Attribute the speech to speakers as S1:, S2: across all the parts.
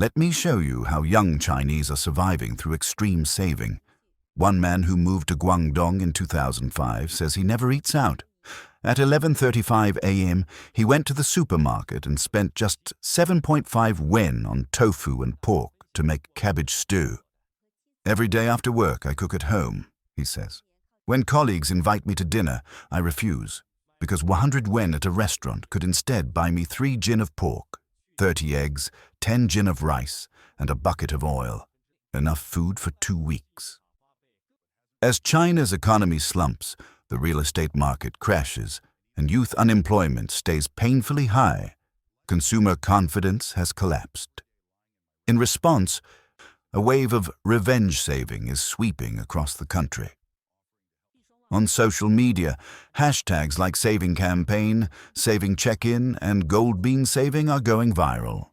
S1: Let me show you how young Chinese are surviving through extreme saving. One man who moved to Guangdong in 2005 says he never eats out. At 11:35 a.m., he went to the supermarket and spent just 7.5 yuan on tofu and pork to make cabbage stew. Every day after work, I cook at home, he says. When colleagues invite me to dinner, I refuse, because 100 yuan at a restaurant could instead buy me 3 jin of pork, 30 eggs, 10 jin of rice, and a bucket of oil. Enough food for 2 weeks. As China's economy slumps, the real estate market crashes, and youth unemployment stays painfully high, consumer confidence has collapsed. In response, a wave of revenge saving is sweeping across the country. On social media, hashtags like Saving Campaign, Saving Check-in, and Gold Bean Saving are going viral.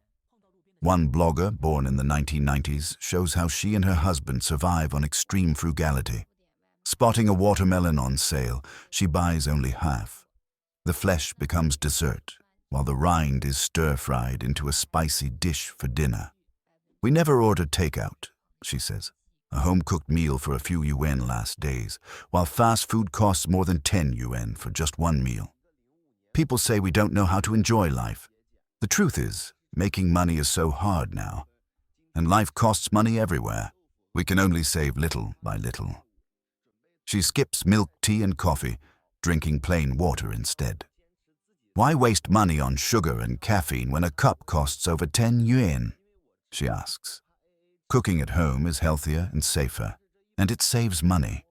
S1: One blogger, born in the 1990s, shows how she and her husband survive on extreme frugality. Spotting a watermelon on sale, she buys only half. The flesh becomes dessert, while the rind is stir-fried into a spicy dish for dinner. We never order takeout, she says. A home-cooked meal for a few yuan lasts days, while fast food costs more than 10 yuan for just one meal. People say we don't know how to enjoy life. The truth is, making money is so hard now, and life costs money everywhere. We can only save little by little. She skips milk, tea, and coffee, drinking plain water instead. Why waste money on sugar and caffeine when a cup costs over 10 yuan? She asks. Cooking at home is healthier and safer, and it saves money.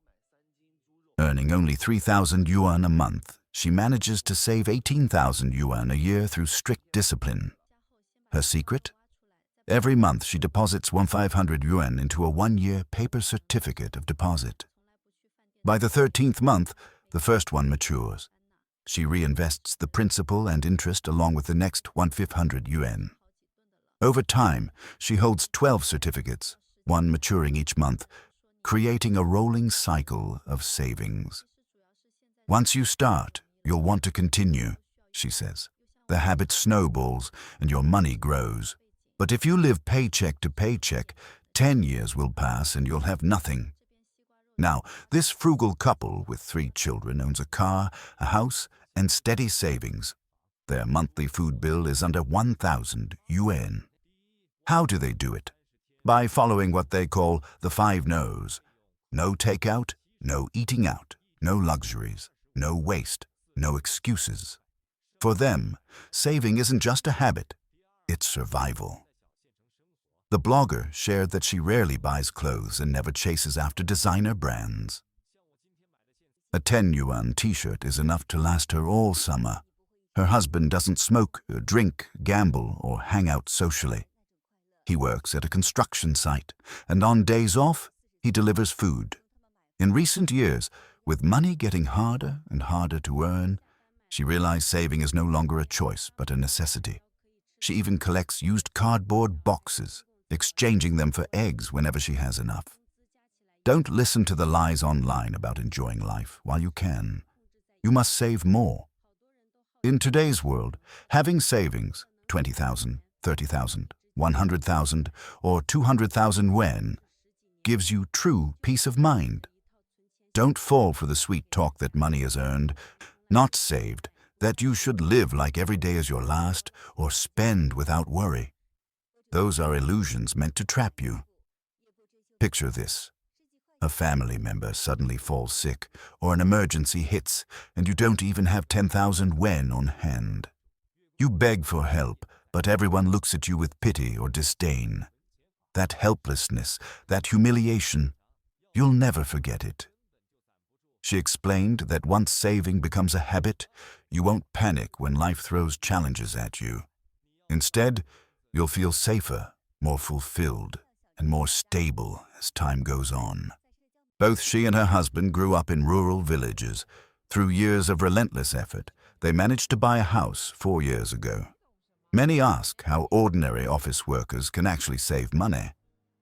S1: Earning only 3,000 yuan a month, she manages to save 18,000 yuan a year through strict discipline. Her secret? Every month she deposits 1,500 yuan into a 1-year paper certificate of deposit. By the 13th month, the first one matures. She reinvests the principal and interest along with the next 1,500 yuan. Over time, she holds 12 certificates, one maturing each month, creating a rolling cycle of savings. Once you start, you'll want to continue, she says. The habit snowballs and your money grows. But if you live paycheck to paycheck, 10 years will pass and you'll have nothing. Now, this frugal couple with 3 children owns a car, a house, and steady savings. Their monthly food bill is under 1,000 yuan. How do they do it? By following what they call the 5 no's. No takeout, no eating out, no luxuries, no waste, no excuses. For them, saving isn't just a habit, it's survival. The blogger shared that she rarely buys clothes and never chases after designer brands. A 10 yuan t-shirt is enough to last her all summer. Her husband doesn't smoke, drink, gamble, or hang out socially. He works at a construction site, and on days off, he delivers food. In recent years, with money getting harder and harder to earn, she realized saving is no longer a choice but a necessity. She even collects used cardboard boxes, exchanging them for eggs whenever she has enough. Don't listen to the lies online about enjoying life while you can. You must save more. In today's world, having savings, 20,000, 30,000, 100,000, or 200,000 yuan, gives you true peace of mind. Don't fall for the sweet talk that money is earned, not saved, that you should live like every day is your last, or spend without worry. Those are illusions meant to trap you. Picture this. A family member suddenly falls sick, or an emergency hits, and you don't even have 10,000 yuan on hand. You beg for help, but everyone looks at you with pity or disdain. That helplessness, that humiliation, you'll never forget it. She explained that once saving becomes a habit, you won't panic when life throws challenges at you. Instead, you'll feel safer, more fulfilled, and more stable as time goes on. Both she and her husband grew up in rural villages. Through years of relentless effort, they managed to buy a house 4 years ago. Many ask how ordinary office workers can actually save money.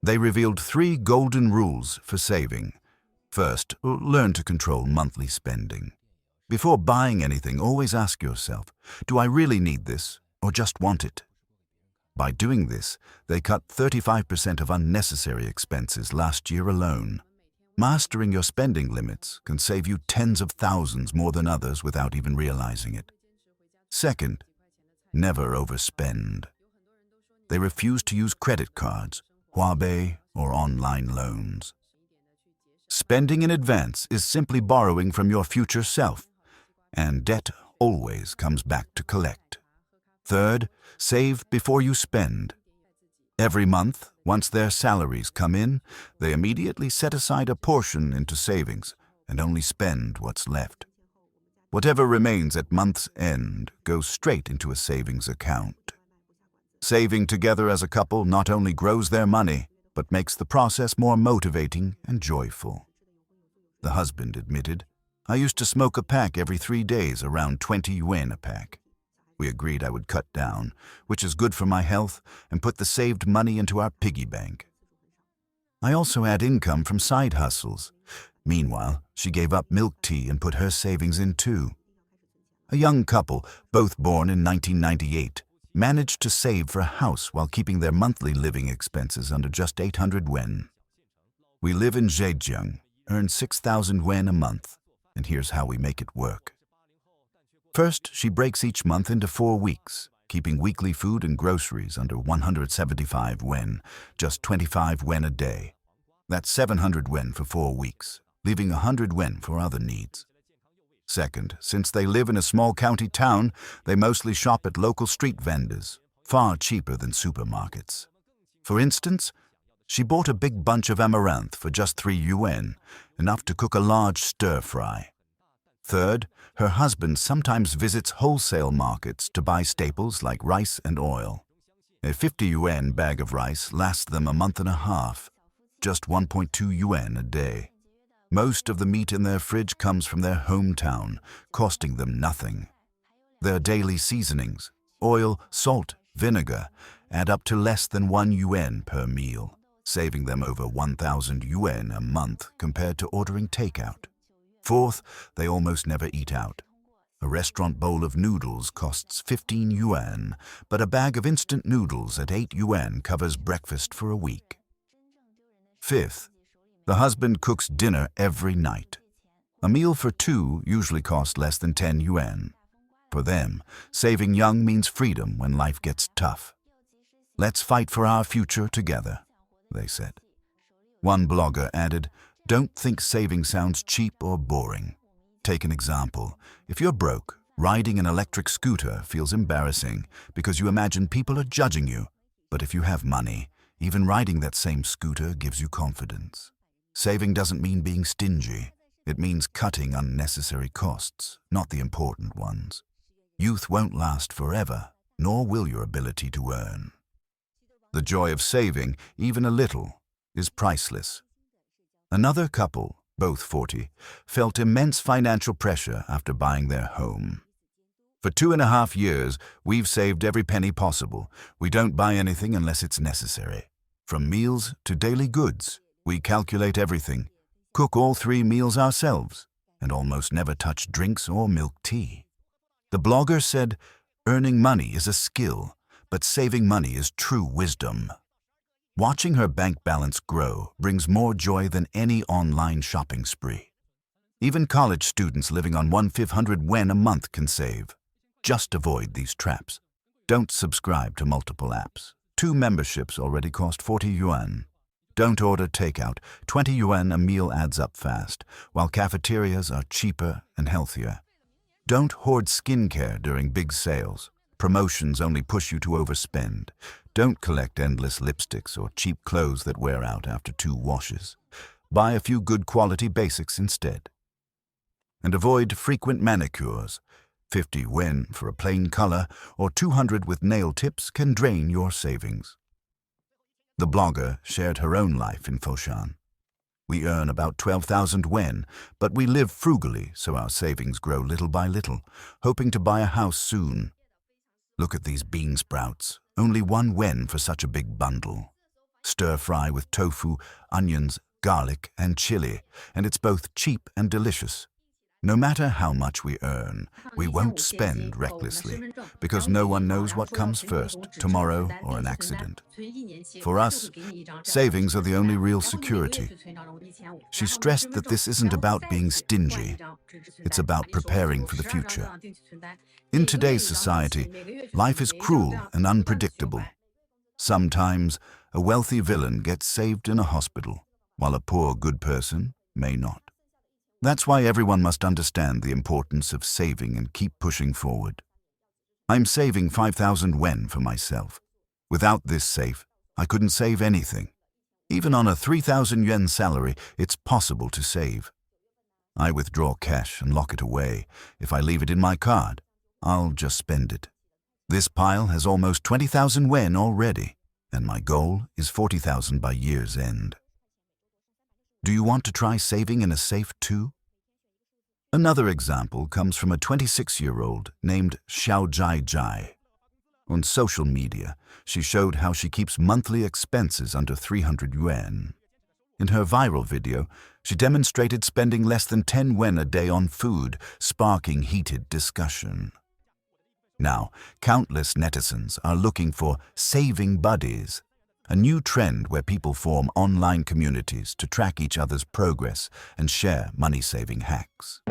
S1: They revealed 3 golden rules for saving. First, learn to control monthly spending. Before buying anything, always ask yourself, do I really need this or just want it? By doing this, they cut 35% of unnecessary expenses last year alone. Mastering your spending limits can save you tens of thousands more than others without even realizing it. Second, never overspend. They refuse to use credit cards, Huabei, or online loans. Spending in advance is simply borrowing from your future self, and debt always comes back to collect. Third, save before you spend. Every month, once their salaries come in, they immediately set aside a portion into savings and only spend what's left. Whatever remains at month's end goes straight into a savings account. Saving together as a couple not only grows their money, but makes the process more motivating and joyful. The husband admitted, "I used to smoke a pack every 3 days, around 20 yuan a pack. We agreed I would cut down, which is good for my health, and put the saved money into our piggy bank. I also had income from side hustles. Meanwhile, she gave up milk tea and put her savings in too." A young couple, both born in 1998, managed to save for a house while keeping their monthly living expenses under just 800 yuan. "We live in Zhejiang, earn 6,000 yuan a month, and here's how we make it work." First, she breaks each month into 4 weeks, keeping weekly food and groceries under 175 yuan, just 25 yuan a day. That's 700 yuan for 4 weeks, leaving 100 yuan for other needs. Second, since they live in a small county town, they mostly shop at local street vendors, far cheaper than supermarkets. For instance, she bought a big bunch of amaranth for just 3 yuan, enough to cook a large stir-fry. Third, her husband sometimes visits wholesale markets to buy staples like rice and oil. A 50 yuan bag of rice lasts them a month and a half, just 1.2 yuan a day. Most of the meat in their fridge comes from their hometown, costing them nothing. Their daily seasonings, oil, salt, vinegar, add up to less than 1 yuan per meal, saving them over 1,000 yuan a month compared to ordering takeout. Fourth, they almost never eat out. A restaurant bowl of noodles costs 15 yuan, but a bag of instant noodles at 8 yuan covers breakfast for a week. Fifth, the husband cooks dinner every night. A meal for 2 usually costs less than 10 yuan. For them, saving young means freedom when life gets tough. "Let's fight for our future together," they said. One blogger added, "Don't think saving sounds cheap or boring. Take an example. If you're broke, riding an electric scooter feels embarrassing because you imagine people are judging you. But if you have money, even riding that same scooter gives you confidence. Saving doesn't mean being stingy. It means cutting unnecessary costs, not the important ones. Youth won't last forever, nor will your ability to earn. The joy of saving, even a little, is priceless." Another couple, both 40, felt immense financial pressure after buying their home. "For 2.5 years, we've saved every penny possible. We don't buy anything unless it's necessary. From meals to daily goods, we calculate everything, cook all 3 meals ourselves, and almost never touch drinks or milk tea." The blogger said, "Earning money is a skill, but saving money is true wisdom." Watching her bank balance grow brings more joy than any online shopping spree. Even college students living on 1,500 yuan a month can save. Just avoid these traps. Don't subscribe to multiple apps. 2 memberships already cost 40 yuan. Don't order takeout. 20 yuan a meal adds up fast, while cafeterias are cheaper and healthier. Don't hoard skincare during big sales. Promotions only push you to overspend. Don't collect endless lipsticks or cheap clothes that wear out after 2 washes. Buy a few good quality basics instead. And avoid frequent manicures. 50 yuan for a plain color or 200 with nail tips can drain your savings. The blogger shared her own life in Foshan. "We earn about 12,000 yuan, but we live frugally, so our savings grow little by little, hoping to buy a house soon. Look at these bean sprouts, only 1 yuan for such a big bundle. Stir fry with tofu, onions, garlic, and chili, and it's both cheap and delicious. No matter how much we earn, we won't spend recklessly, because no one knows what comes first, tomorrow or an accident. For us, savings are the only real security. She stressed that this isn't about being stingy, it's about preparing for the future. In today's society, life is cruel and unpredictable. Sometimes, a wealthy villain gets saved in a hospital, while a poor good person may not. That's why everyone must understand the importance of saving and keep pushing forward. I'm saving 5,000 yuan for myself. Without this safe, I couldn't save anything. Even on a 3,000 yuan salary, it's possible to save. I withdraw cash and lock it away. If I leave it in my card, I'll just spend it. This pile has almost 20,000 yuan already, and my goal is 40,000 by year's end. Do you want to try saving in a safe too? Another example comes from a 26-year-old named Xiao Jai Jai. On social media, she showed how she keeps monthly expenses under 300 yuan. In her viral video, she demonstrated spending less than 10 yuan a day on food, sparking heated discussion. Now, countless netizens are looking for saving buddies, a new trend where people form online communities to track each other's progress and share money-saving hacks.